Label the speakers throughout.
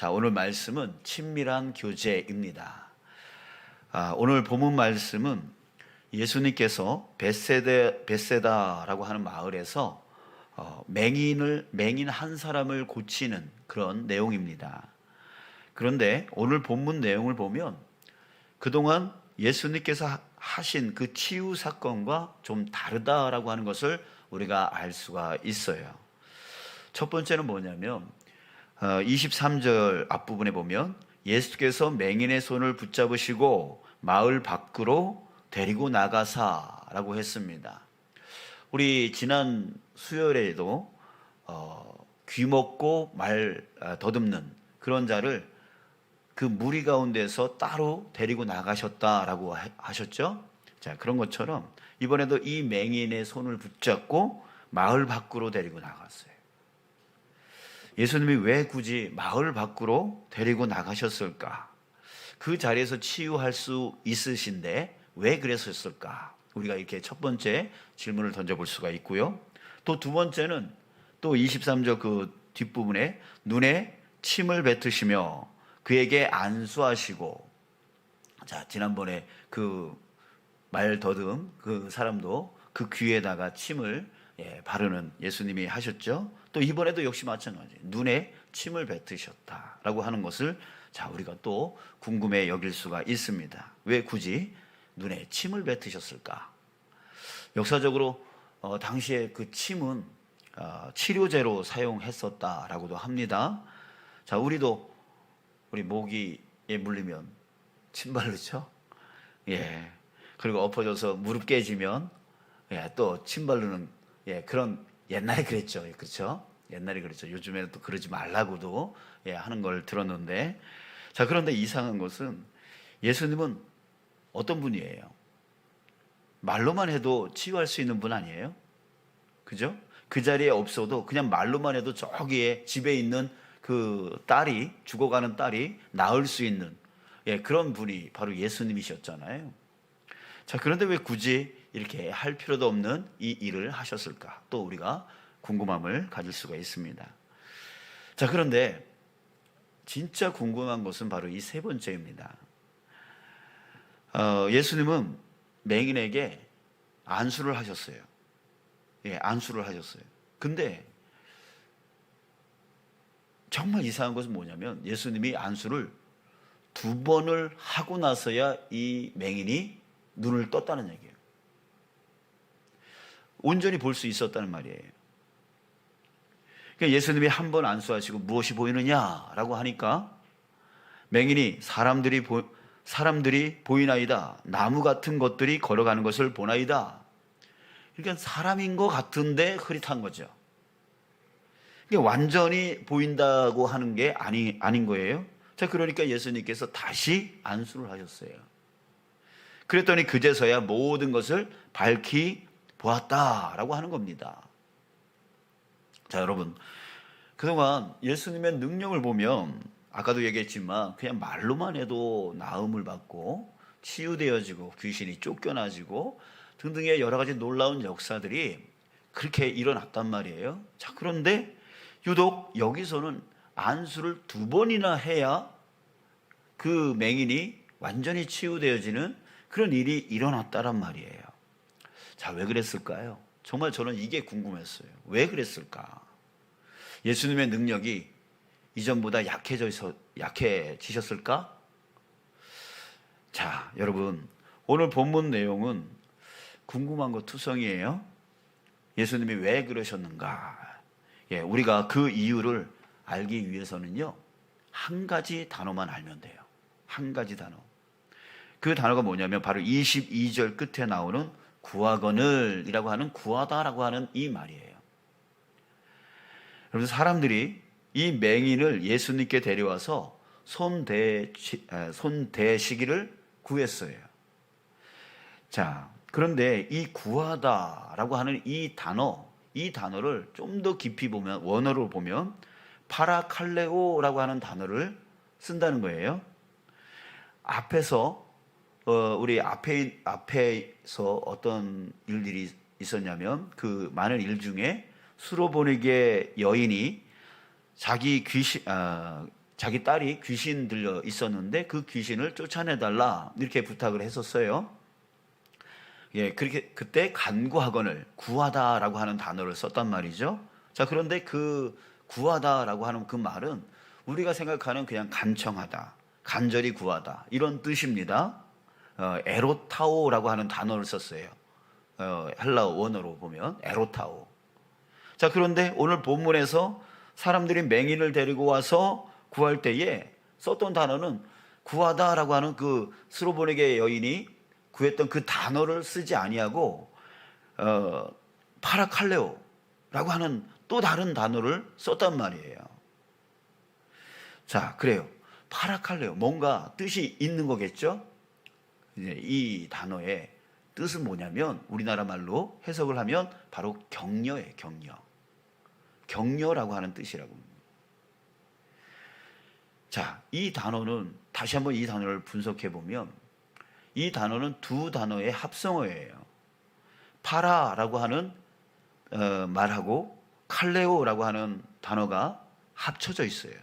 Speaker 1: 자, 오늘 말씀은 친밀한 교제입니다. 오늘 본문 말씀은 예수님께서 벳세다라고 하는 마을에서 맹인 한 사람을 고치는 그런 내용입니다. 그런데 오늘 본문 내용을 보면 그동안 예수님께서 하신 그 치유 사건과 좀 다르다라고 하는 것을 우리가 알 수가 있어요. 첫 번째는 뭐냐면 23절 앞부분에 보면 예수께서 맹인의 손을 붙잡으시고 마을 밖으로 데리고 나가사라고 했습니다. 우리 지난 수요일에도 귀먹고 말 더듬는 그런 자를 그 무리 가운데서 따로 데리고 나가셨다라고 하셨죠. 자, 그런 것처럼 이번에도 이 맹인의 손을 붙잡고 마을 밖으로 데리고 나갔어요. 예수님이 왜 굳이 마을 밖으로 데리고 나가셨을까? 그 자리에서 치유할 수 있으신데 왜 그랬었을까? 우리가 이렇게 첫 번째 질문을 던져볼 수가 있고요. 또 두 번째는 또 23절 그 뒷부분에 눈에 침을 뱉으시며 그에게 안수하시고, 자, 지난번에 그 말 더듬 그 사람도 그 귀에다가 침을 바르는 예수님이 하셨죠. 또 이번에도 역시 마찬가지 눈에 침을 뱉으셨다라고 하는 것을 자, 우리가 또 궁금해 여길 수가 있습니다. 왜 굳이 눈에 침을 뱉으셨을까? 역사적으로 당시에 그 침은 치료제로 사용했었다라고도 합니다. 자, 우리 모기에 물리면 침 바르죠. 예. 그리고 엎어져서 무릎 깨지면 또 침 바르는 그런 옛날에 그랬죠. 그렇죠? 옛날에 그랬죠. 요즘에는 또 그러지 말라고도 하는 걸 들었는데, 자, 그런데 이상한 것은 예수님은 어떤 분이에요? 말로만 해도 치유할 수 있는 분 아니에요? 그죠? 그 자리에 없어도 그냥 말로만 해도 저기에 집에 있는 그 딸이, 죽어가는 딸이 나을 수 있는 그런 분이 바로 예수님이셨잖아요. 자, 그런데 왜 굳이 이렇게 할 필요도 없는 이 일을 하셨을까? 또 우리가 궁금함을 가질 수가 있습니다. 자, 그런데 진짜 궁금한 것은 바로 이 세 번째입니다. 예수님은 맹인에게 안수를 하셨어요. 안수를 하셨어요. 근데 정말 이상한 것은 뭐냐면 예수님이 안수를 2번을 하고 나서야 이 맹인이 눈을 떴다는 얘기예요. 온전히 볼 수 있었다는 말이에요. 그러니까 예수님이 한 번 안수하시고 무엇이 보이느냐라고 하니까 맹인이 사람들이 보이나이다. 나무 같은 것들이 걸어가는 것을 보나이다. 그러니까 사람인 것 같은데 흐릿한 거죠. 그러니까 완전히 보인다고 하는 게 아닌 거예요. 자, 그러니까 예수님께서 다시 안수를 하셨어요. 그랬더니 그제서야 모든 것을 밝히 보았다라고 하는 겁니다. 자, 여러분, 그동안 예수님의 능력을 보면 아까도 얘기했지만 그냥 말로만 해도 나음을 받고 치유되어지고 귀신이 쫓겨나지고 등등의 여러 가지 놀라운 역사들이 그렇게 일어났단 말이에요. 자, 그런데 유독 여기서는 안수를 2번이나 해야 그 맹인이 완전히 치유되어지는 그런 일이 일어났다란 말이에요. 자, 왜 그랬을까요? 정말 저는 이게 궁금했어요. 왜 그랬을까? 예수님의 능력이 이전보다 약해지셨을까? 자, 여러분, 오늘 본문 내용은 궁금한 것 투성이에요. 예수님이 왜 그러셨는가? 우리가 그 이유를 알기 위해서는요, 한 가지 단어만 알면 돼요. 한 가지 단어. 그 단어가 뭐냐면 바로 22절 끝에 나오는 구하거늘이라고 하는 구하다라고 하는 이 말이에요. 그래서 사람들이 이 맹인을 예수님께 데려와서 손대시기를 구했어요. 자, 그런데 이 구하다라고 하는 이 단어를 좀 더 깊이 보면, 원어로 보면 파라칼레오라고 하는 단어를 쓴다는 거예요. 앞에서 우리 앞에서 어떤 일들이 있었냐면 그 많은 일 중에 수로보니게 여인이 자기 딸이 귀신 들려 있었는데 그 귀신을 쫓아내달라 이렇게 부탁을 했었어요. 예, 그렇게 그때 간구하거늘 구하다라고 하는 단어를 썼단 말이죠. 자, 그런데 그 구하다라고 하는 그 말은 우리가 생각하는 그냥 간청하다, 간절히 구하다 이런 뜻입니다. 에로타오라고 하는 단어를 썼어요. 헬라어 원어로 보면 에로타오. 자, 그런데 오늘 본문에서 사람들이 맹인을 데리고 와서 구할 때에 썼던 단어는 구하다라고 하는 그 스로보니게 여인이 구했던 그 단어를 쓰지 아니하고 파라칼레오라고 하는 또 다른 단어를 썼단 말이에요. 자, 그래요. 파라칼레오, 뭔가 뜻이 있는 거겠죠? 이제 이 단어의 뜻은 뭐냐면 우리나라 말로 해석을 하면 바로 격려예요. 격려. 격려라고 하는 뜻이라고 합니다. 자, 이 단어는 다시 한번 이 단어를 분석해 보면 이 단어는 두 단어의 합성어예요. 파라라고 하는 말하고 칼레오라고 하는 단어가 합쳐져 있어요.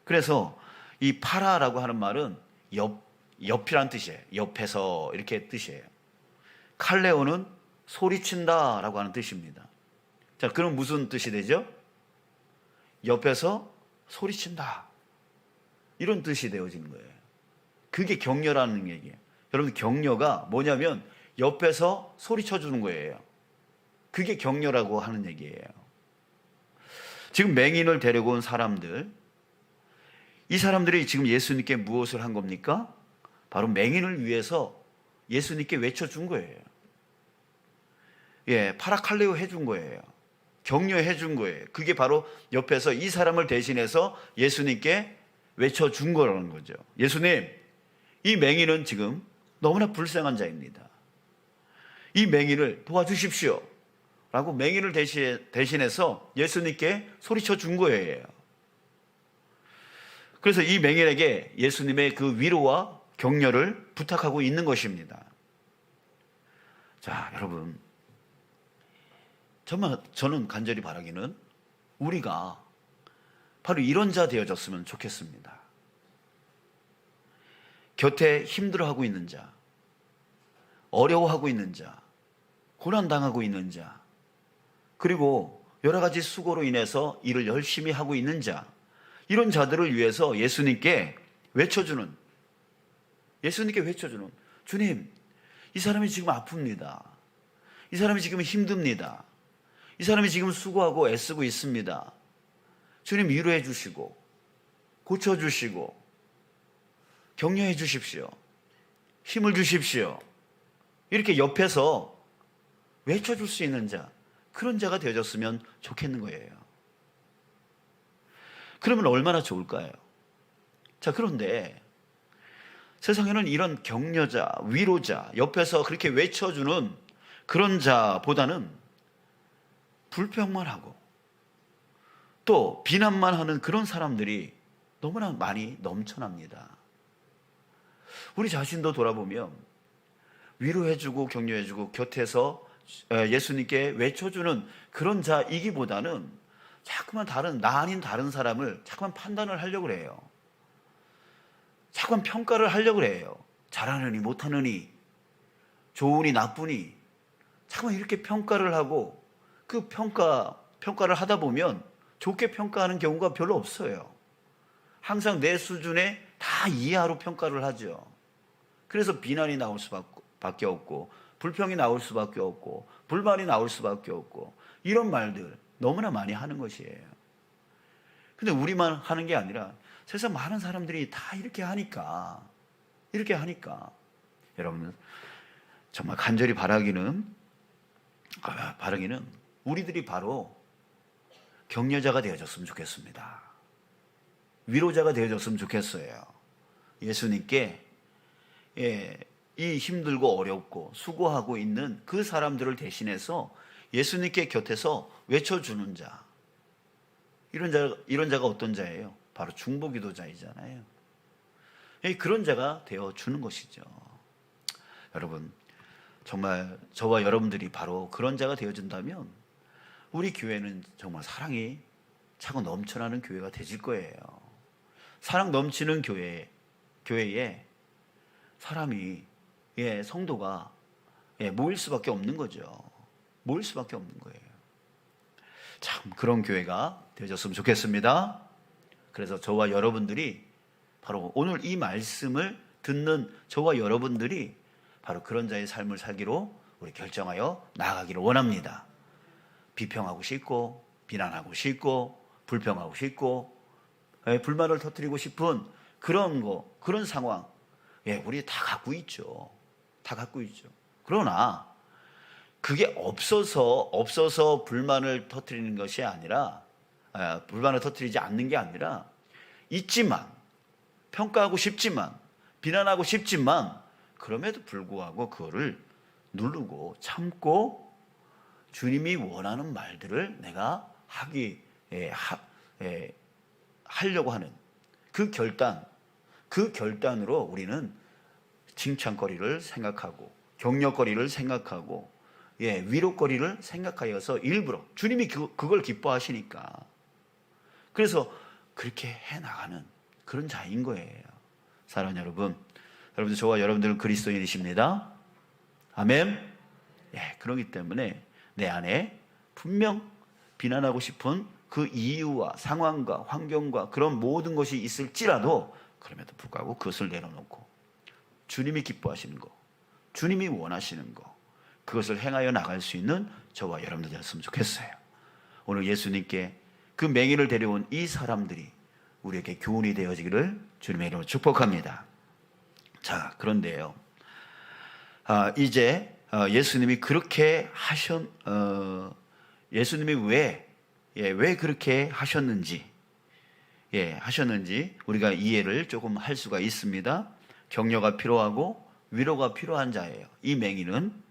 Speaker 1: 그래서 이 파라라고 하는 말은 옆이란 뜻이에요. 옆에서 이렇게 뜻이에요. 칼레오는 소리친다라고 하는 뜻입니다. 자, 그럼 무슨 뜻이 되죠? 옆에서 소리친다. 이런 뜻이 되어지는 거예요. 그게 격려라는 얘기예요. 여러분, 격려가 뭐냐면 옆에서 소리쳐 주는 거예요. 그게 격려라고 하는 얘기예요. 지금 맹인을 데리고 온 사람들, 이 사람들이 지금 예수님께 무엇을 한 겁니까? 바로 맹인을 위해서 예수님께 외쳐준 거예요. 예, 파라칼레오 해준 거예요. 격려해 준 거예요. 그게 바로 옆에서 이 사람을 대신해서 예수님께 외쳐준 거라는 거죠. 예수님, 이 맹인은 지금 너무나 불쌍한 자입니다. 이 맹인을 도와주십시오 라고 맹인을 대신해서 예수님께 소리쳐 준 거예요. 그래서 이 맹인에게 예수님의 그 위로와 격려를 부탁하고 있는 것입니다. 자, 여러분, 정말 저는 간절히 바라기는 우리가 바로 이런 자 되어졌으면 좋겠습니다. 곁에 힘들어하고 있는 자, 어려워하고 있는 자, 고난당하고 있는 자, 그리고 여러 가지 수고로 인해서 일을 열심히 하고 있는 자, 이런 자들을 위해서 예수님께 외쳐주는, 주님, 이 사람이 지금 아픕니다. 이 사람이 지금 힘듭니다. 이 사람이 지금 수고하고 애쓰고 있습니다. 주님, 위로해 주시고 고쳐주시고 격려해 주십시오. 힘을 주십시오. 이렇게 옆에서 외쳐줄 수 있는 자, 그런 자가 되어졌으면 좋겠는 거예요. 그러면 얼마나 좋을까요? 자, 그런데 세상에는 이런 격려자, 위로자, 옆에서 그렇게 외쳐주는 그런 자보다는 불평만 하고 또 비난만 하는 그런 사람들이 너무나 많이 넘쳐납니다. 우리 자신도 돌아보면 위로해주고 격려해주고 곁에서 예수님께 외쳐주는 그런 자이기보다는 자꾸만 나 아닌 다른 사람을 자꾸만 판단을 하려고 해요. 자꾸만 평가를 하려고 해요. 잘하느니 못하느니 좋으니 나쁘니 자꾸만 이렇게 평가를 하고 그 평가를 하다 보면 좋게 평가하는 경우가 별로 없어요. 항상 내 수준에 다 이하로 평가를 하죠. 그래서 비난이 나올 수밖에 없고 불평이 나올 수밖에 없고 불만이 나올 수밖에 없고 이런 말들 너무나 많이 하는 것이에요. 근데 우리만 하는 게 아니라 세상 많은 사람들이 다 이렇게 하니까 여러분 정말 간절히 바라기는 우리들이 바로 격려자가 되어졌으면 좋겠습니다. 위로자가 되어졌으면 좋겠어요. 예수님께 이 힘들고 어렵고 수고하고 있는 그 사람들을 대신해서 예수님께 곁에서 외쳐주는 자, 이런 자가 어떤 자예요? 바로 중보기도자이잖아요. 그런 자가 되어주는 것이죠. 여러분, 정말 저와 여러분들이 바로 그런 자가 되어준다면 우리 교회는 정말 사랑이 차고 넘쳐나는 교회가 되질 거예요. 사랑 넘치는 교회에 사람이, 성도가 모일 수밖에 없는 거죠. 모일 수밖에 없는 거예요. 참 그런 교회가 되어졌으면 좋겠습니다. 그래서 저와 여러분들이 바로 오늘 이 말씀을 듣는 저와 여러분들이 바로 그런 자의 삶을 살기로 우리 결정하여 나아가기를 원합니다. 비평하고 싶고 비난하고 싶고 불평하고 싶고 불만을 터뜨리고 싶은 그런 상황, 우리 다 갖고 있죠. 다 갖고 있죠. 그러나 그게 없어서 불만을 터뜨리는 것이 아니라, 불만을 터뜨리지 않는 게 아니라, 있지만, 평가하고 싶지만, 비난하고 싶지만, 그럼에도 불구하고 그거를 누르고 참고 주님이 원하는 말들을 내가 하려고 하는 그 결단으로 우리는 칭찬거리를 생각하고 격려거리를 생각하고 위로거리를 생각하여서 일부러 주님이 그걸 기뻐하시니까 그래서 그렇게 해나가는 그런 자인 거예요. 사랑하는 여러분들 저와 여러분들은 그리스도인이십니다. 아멘. 그렇기 때문에 내 안에 분명 비난하고 싶은 그 이유와 상황과 환경과 그런 모든 것이 있을지라도 그럼에도 불구하고 그것을 내려놓고 주님이 기뻐하시는 거, 주님이 원하시는 거, 그것을 행하여 나갈 수 있는 저와 여러분들 되었으면 좋겠어요. 오늘 예수님께 그 맹인을 데려온 이 사람들이 우리에게 교훈이 되어지기를 주님의 이름으로 축복합니다. 자, 그런데요, 이제 예수님이 그렇게 예수님이 왜 그렇게 하셨는지 우리가 이해를 조금 할 수가 있습니다. 격려가 필요하고 위로가 필요한 자예요, 이 맹인은.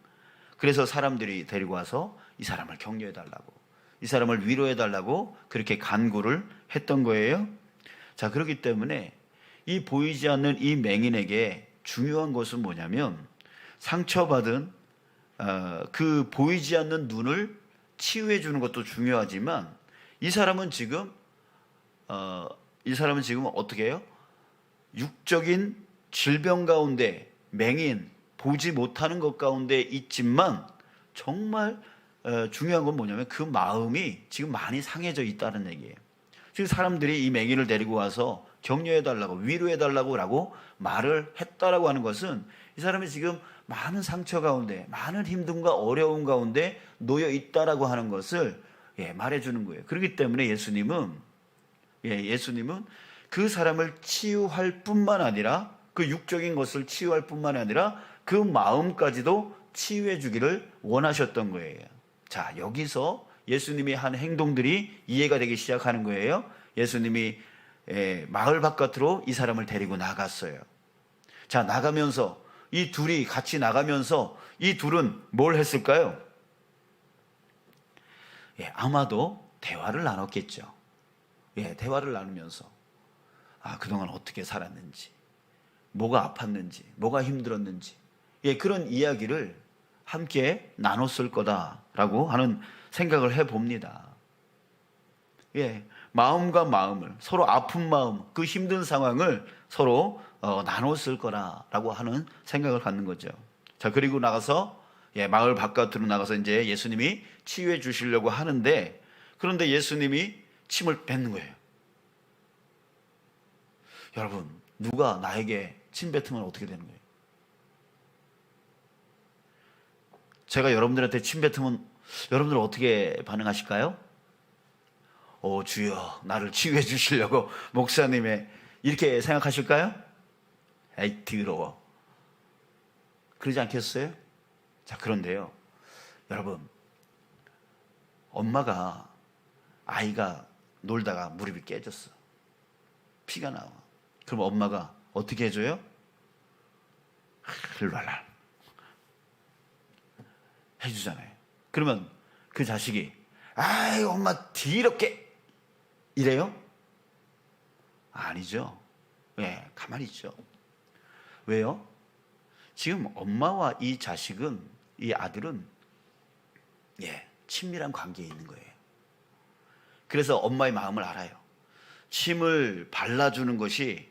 Speaker 1: 그래서 사람들이 데리고 와서 이 사람을 격려해달라고, 이 사람을 위로해달라고 그렇게 간구를 했던 거예요. 자, 그렇기 때문에 이 보이지 않는 이 맹인에게 중요한 것은 뭐냐면, 상처받은 그 보이지 않는 눈을 치유해 주는 것도 중요하지만, 이 사람은 지금 어떻게 해요? 육적인 질병 가운데, 맹인, 보지 못하는 것 가운데 있지만 정말 중요한 건 뭐냐면 그 마음이 지금 많이 상해져 있다는 얘기예요. 지금 사람들이 이 맹인을 데리고 와서 격려해달라고, 위로해달라고 말을 했다라고 하는 것은 이 사람이 지금 많은 상처 가운데, 많은 힘듦과 어려움 가운데 놓여 있다라고 하는 것을 말해주는 거예요. 그렇기 때문에 예수님은 그 사람을 치유할 뿐만 아니라, 그 육적인 것을 치유할 뿐만 아니라 그 마음까지도 치유해 주기를 원하셨던 거예요. 자, 여기서 예수님이 한 행동들이 이해가 되기 시작하는 거예요. 예수님이 마을 바깥으로 이 사람을 데리고 나갔어요. 자, 나가면서 이 둘이 같이 나가면서 이 둘은 뭘 했을까요? 아마도 대화를 나눴겠죠. 대화를 나누면서 그동안 어떻게 살았는지, 뭐가 아팠는지, 뭐가 힘들었는지, 그런 이야기를 함께 나눴을 거다라고 하는 생각을 해봅니다. 마음과 마음을, 서로 아픈 마음, 그 힘든 상황을 서로 나눴을 거라고 하는 생각을 갖는 거죠. 자, 그리고 나가서 마을 바깥으로 나가서 이제 예수님이 치유해 주시려고 하는데, 그런데 예수님이 침을 뱉는 거예요. 여러분, 누가 나에게 침 뱉으면 어떻게 되는 거예요? 제가 여러분들한테 침 뱉으면 여러분들 어떻게 반응하실까요? 주여, 나를 치유해 주시려고 목사님의, 이렇게 생각하실까요? 에이, 더러워. 그러지 않겠어요? 자, 그런데요, 여러분, 엄마가 아이가 놀다가 무릎이 깨졌어. 피가 나와. 그럼 엄마가 어떻게 해줘요? 랄랄 해주잖아요. 그러면 그 자식이 아이 엄마 더럽게 이래요? 아니죠. 가만히 있죠. 왜요? 지금 엄마와 이 자식은, 이 아들은 친밀한 관계에 있는 거예요. 그래서 엄마의 마음을 알아요. 침을 발라주는 것이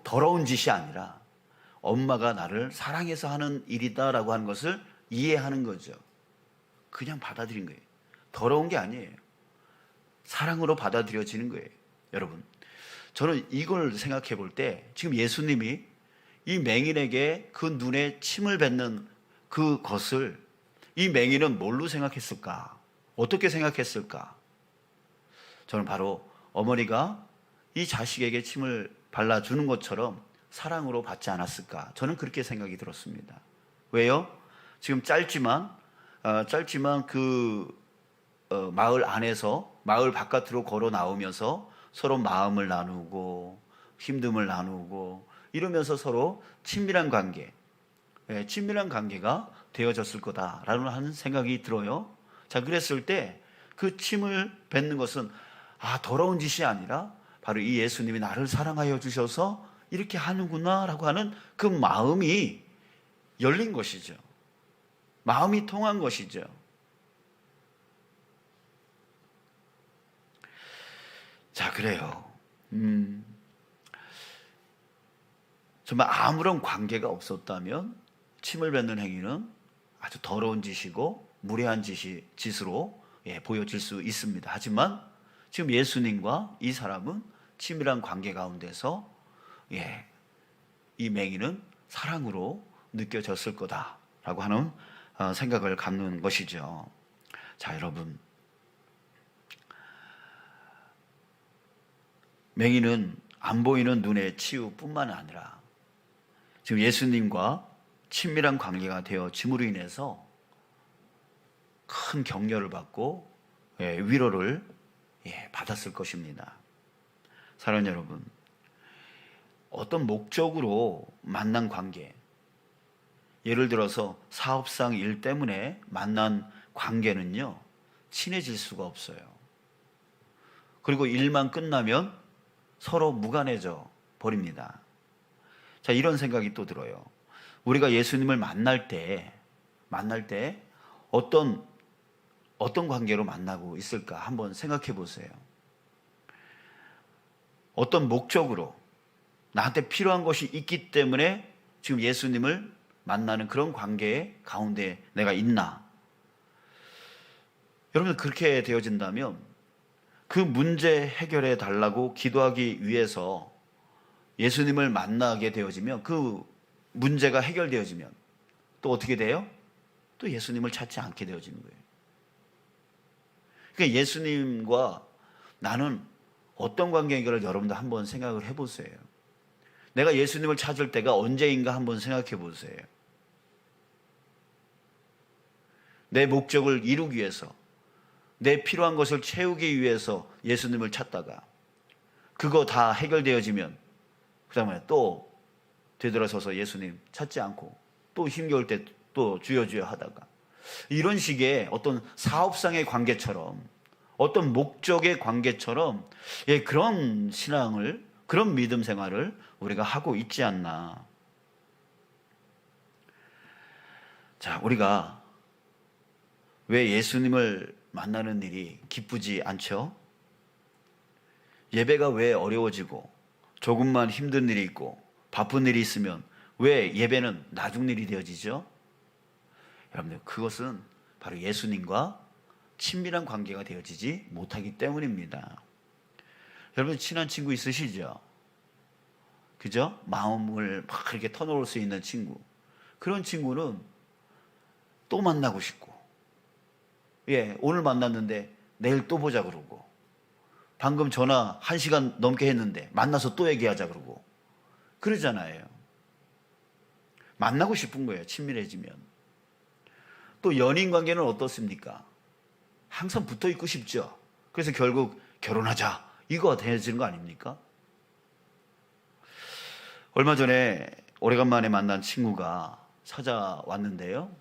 Speaker 1: 더러운 짓이 아니라 엄마가 나를 사랑해서 하는 일이다라고 하는 것을 이해하는 거죠. 그냥 받아들인 거예요. 더러운 게 아니에요. 사랑으로 받아들여지는 거예요. 여러분, 저는 이걸 생각해 볼 때 지금 예수님이 이 맹인에게 그 눈에 침을 뱉는 그것을 이 맹인은 뭘로 생각했을까? 어떻게 생각했을까? 저는 바로 어머니가 이 자식에게 침을 발라주는 것처럼 사랑으로 받지 않았을까? 저는 그렇게 생각이 들었습니다. 왜요? 지금 짧지만 마을 안에서 마을 바깥으로 걸어 나오면서 서로 마음을 나누고 힘듦을 나누고 이러면서 서로 친밀한 관계가 되어졌을 거다라는 하는 생각이 들어요. 자, 그랬을 때 그 침을 뱉는 것은 더러운 짓이 아니라 바로 이 예수님이 나를 사랑하여 주셔서 이렇게 하는구나라고 하는 그 마음이 열린 것이죠. 마음이 통한 것이죠. 자, 그래요. 정말 아무런 관계가 없었다면 침을 뱉는 행위는 아주 더러운 짓이고 무례한 짓으로 보여질 수 있습니다. 하지만 지금 예수님과 이 사람은 친밀한 관계 가운데서 이 맹인은 사랑으로 느껴졌을 거다라고 하는 생각을 갖는 것이죠. 자, 여러분, 맹인은 안 보이는 눈의 치유뿐만 아니라 지금 예수님과 친밀한 관계가 되어짐으로 인해서 큰 격려를 받고 위로를 받았을 것입니다. 사랑하는 여러분, 어떤 목적으로 만난 관계, 예를 들어서 사업상 일 때문에 만난 관계는요, 친해질 수가 없어요. 그리고 일만 끝나면 서로 무관해져 버립니다. 자, 이런 생각이 또 들어요. 우리가 예수님을 만날 때 어떤 관계로 만나고 있을까 한번 생각해 보세요. 어떤 목적으로 나한테 필요한 것이 있기 때문에 지금 예수님을 만나는 그런 관계 가운데 내가 있나? 여러분, 그렇게 되어진다면 그 문제 해결해 달라고 기도하기 위해서 예수님을 만나게 되어지면 그 문제가 해결되어지면 또 어떻게 돼요? 또 예수님을 찾지 않게 되어지는 거예요. 그러니까 예수님과 나는 어떤 관계인가를 여러분도 한번 생각을 해보세요. 내가 예수님을 찾을 때가 언제인가 한번 생각해 보세요. 내 목적을 이루기 위해서, 내 필요한 것을 채우기 위해서 예수님을 찾다가 그거 다 해결되어지면 그 다음에 또 되돌아서서 예수님 찾지 않고 또 힘겨울 때 또 주여 주여 하다가 이런 식의 어떤 사업상의 관계처럼 어떤 목적의 관계처럼 그런 신앙을, 그런 믿음 생활을 우리가 하고 있지 않나. 자, 우리가 왜 예수님을 만나는 일이 기쁘지 않죠? 예배가 왜 어려워지고 조금만 힘든 일이 있고 바쁜 일이 있으면 왜 예배는 나중 일이 되어지죠? 여러분들, 그것은 바로 예수님과 친밀한 관계가 되어지지 못하기 때문입니다. 여러분, 친한 친구 있으시죠? 그죠? 마음을 막 이렇게 터놓을 수 있는 친구. 그런 친구는 또 만나고 싶고, 오늘 만났는데 내일 또 보자 그러고, 방금 전화 1시간 넘게 했는데 만나서 또 얘기하자 그러고, 그러잖아요. 만나고 싶은 거예요, 친밀해지면. 또 연인 관계는 어떻습니까? 항상 붙어 있고 싶죠. 그래서 결국 결혼하자, 이거 되어지는 거 아닙니까? 얼마 전에 오래간만에 만난 친구가 찾아왔는데요,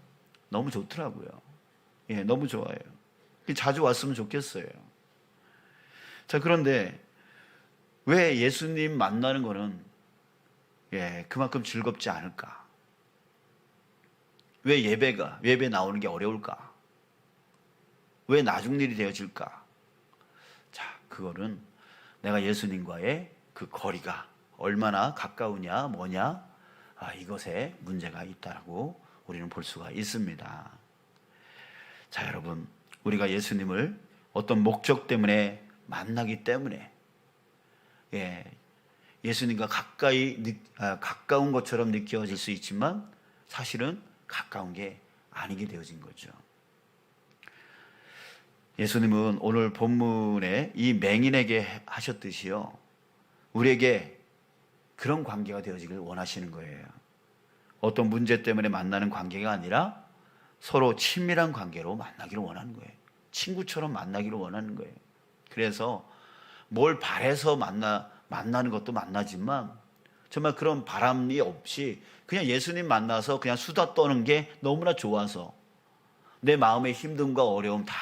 Speaker 1: 너무 좋더라고요. 너무 좋아요. 자주 왔으면 좋겠어요. 자, 그런데 왜 예수님 만나는 거는 그만큼 즐겁지 않을까? 왜 예배 나오는 게 어려울까? 왜 나중 일이 되어질까? 자, 그거는 내가 예수님과의 그 거리가 얼마나 가까우냐 뭐냐, 이것에 문제가 있다고 우리는 볼 수가 있습니다. 자, 여러분, 우리가 예수님을 어떤 목적 때문에 만나기 때문에 예수님과 가까운 것처럼 느껴질 수 있지만 사실은 가까운 게 아니게 되어진 거죠. 예수님은 오늘 본문에 이 맹인에게 하셨듯이요, 우리에게 그런 관계가 되어지길 원하시는 거예요. 어떤 문제 때문에 만나는 관계가 아니라 서로 친밀한 관계로 만나기를 원하는 거예요. 친구처럼 만나기를 원하는 거예요. 그래서 뭘 바래서 만나는 것도 만나지만 정말 그런 바람이 없이 그냥 예수님 만나서 그냥 수다 떠는 게 너무나 좋아서 내 마음의 힘듦과 어려움 다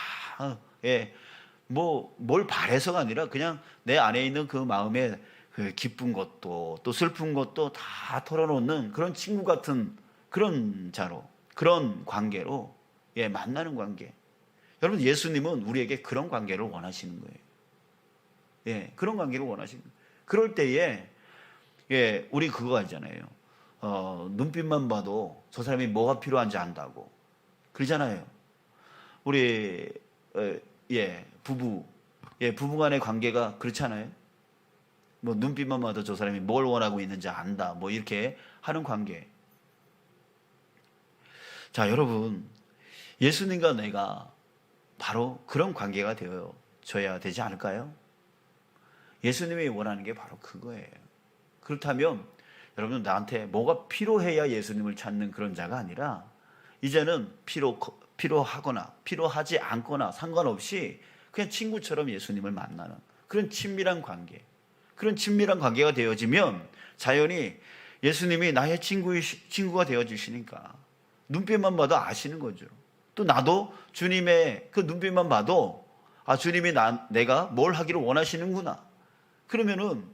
Speaker 1: 뭘 바래서가 아니라 그냥 내 안에 있는 그 마음의 그 기쁜 것도 또 슬픈 것도 다 털어놓는 그런 친구 같은 그런 자로, 그런 관계로 만나는 관계. 여러분, 예수님은 우리에게 그런 관계를 원하시는 거예요. 그런 관계를 원하시는 거예요. 그럴 때에 우리 그거 알잖아요. 눈빛만 봐도 저 사람이 뭐가 필요한지 안다고 그러잖아요. 우리 부부간의 관계가 그렇잖아요. 뭐 눈빛만 봐도 저 사람이 뭘 원하고 있는지 안다, 뭐 이렇게 하는 관계. 자, 여러분, 예수님과 내가 바로 그런 관계가 되어져야 되지 않을까요? 예수님이 원하는 게 바로 그거예요. 그렇다면 여러분, 나한테 뭐가 필요해야 예수님을 찾는 그런 자가 아니라 이제는 필요하거나 필요하지 않거나 상관없이 그냥 친구처럼 예수님을 만나는 그런 친밀한 관계, 그런 친밀한 관계가 되어지면 자연히 예수님이 나의 친구가 되어주시니까 눈빛만 봐도 아시는 거죠. 또 나도 주님의 그 눈빛만 봐도 주님이 내가 뭘 하기를 원하시는구나. 그러면은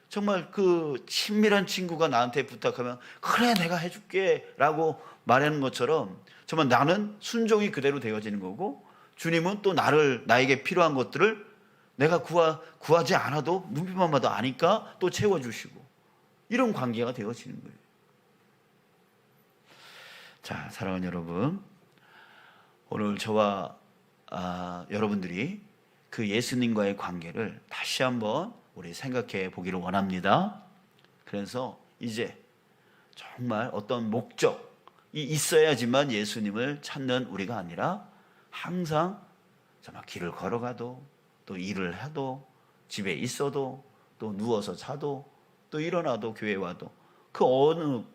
Speaker 1: 정말 그 친밀한 친구가 나한테 부탁하면 그래 내가 해줄게 라고 말하는 것처럼 정말 나는 순종이 그대로 되어지는 거고, 주님은 또 나에게 필요한 것들을 내가 구하지 않아도 눈빛만 봐도 아니까 또 채워주시고, 이런 관계가 되어지는 거예요. 자, 사랑하는 여러분, 오늘 저와 여러분들이 그 예수님과의 관계를 다시 한번 우리 생각해 보기를 원합니다. 그래서 이제 정말 어떤 목적이 있어야지만 예수님을 찾는 우리가 아니라 항상 정말 길을 걸어가도 또 일을 해도 집에 있어도 또 누워서 자도 또 일어나도 교회 와도 그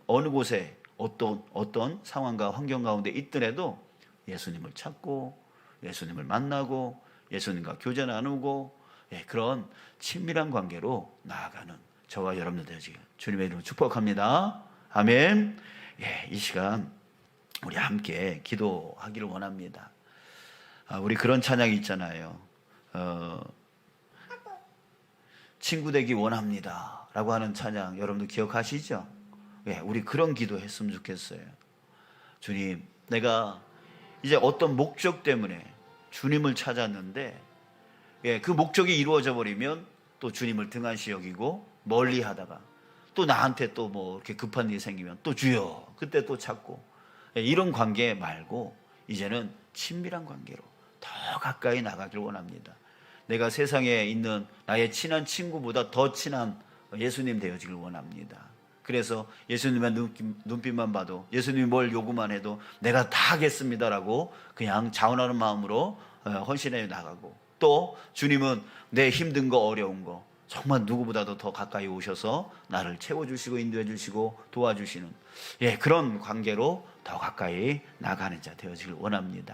Speaker 1: 어느 곳에 어떤 상황과 환경 가운데 있더라도 예수님을 찾고 예수님을 만나고 예수님과 교제 나누고 그런 친밀한 관계로 나아가는 저와 여러분들 되시길 주님의 이름으로 축복합니다. 아멘. 이 시간 우리 함께 기도하기를 원합니다. 우리 그런 찬양이 있잖아요. 친구 되기 원합니다 라고 하는 찬양 여러분들 기억하시죠? 우리 그런 기도 했으면 좋겠어요. 주님, 내가 이제 어떤 목적 때문에 주님을 찾았는데 그 목적이 이루어져 버리면 또 주님을 등한시 여기고 멀리 하다가 또 나한테 또 뭐 이렇게 급한 일이 생기면 또 주여 그때 또 찾고, 이런 관계 말고 이제는 친밀한 관계로 더 가까이 나가길 원합니다. 내가 세상에 있는 나의 친한 친구보다 더 친한 예수님 되어지길 원합니다. 그래서 예수님의 눈빛만 봐도 예수님이 뭘 요구만 해도 내가 다 하겠습니다라고 그냥 자원하는 마음으로 헌신해 나가고, 또 주님은 내 힘든 거 어려운 거 정말 누구보다도 더 가까이 오셔서 나를 채워주시고 인도해 주시고 도와주시는 그런 관계로 더 가까이 나가는 자 되어지길 원합니다.